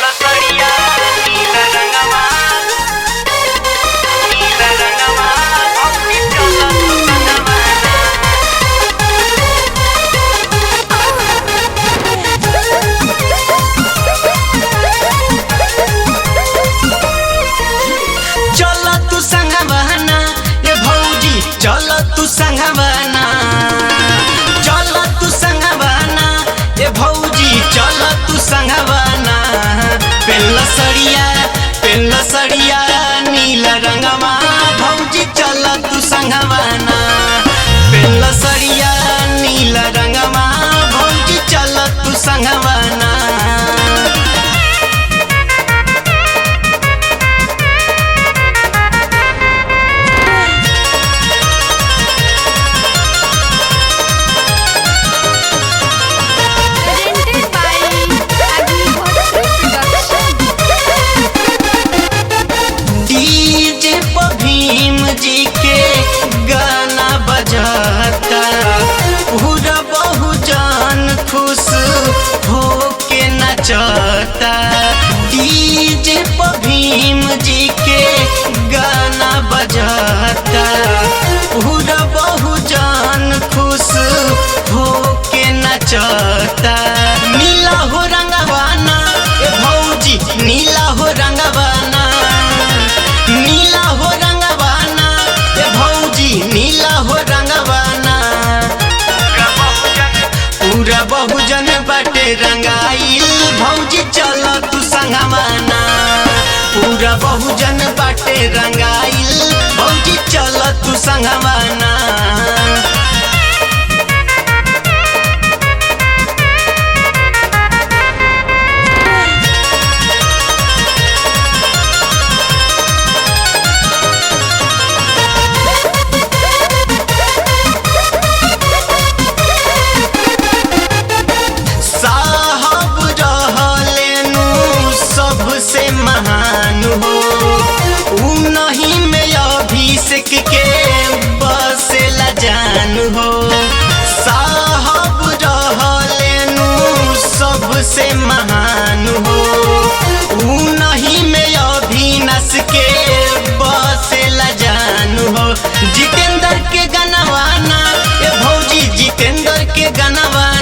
लसड़िया नीला रंगवा भौजी चल तू संगवा चल तू संगवा ये भौजी चल तू संगवा चल तू संगवा ये भौजी चल तू संगवा पेन लसड़िया नीला रंगवा भौजी चल तू संगवा पेन लसड़िया नीला रंगवा भौजी चल तू संगवा जी के गाना बजाता पूरा बहुजन खुश हो के नचता डीजे पर भीम जी के गाना बजाता पूरा बहुजन खुश हो के नचता नीला हो रंगवाना ए भौजी नीला हो रंगवाना नीला हो रंगवाना ए भौजी नीला हो रंगवाना पूरा बहुजन बाटे रंगाइल भौजी चल तू संगवाना पूरा बहुजन बाटे रंगाइल भौजी चल तू संगवाना सबसे महान हो नहीं में अभिषेक के बसेला जान हो साहब रहलेनु सबसे महान हो नहीं में अभिनाश के बसेला जान हो जितेंद्र के गनवाना ये भौजी जितेंद्र के गनवाना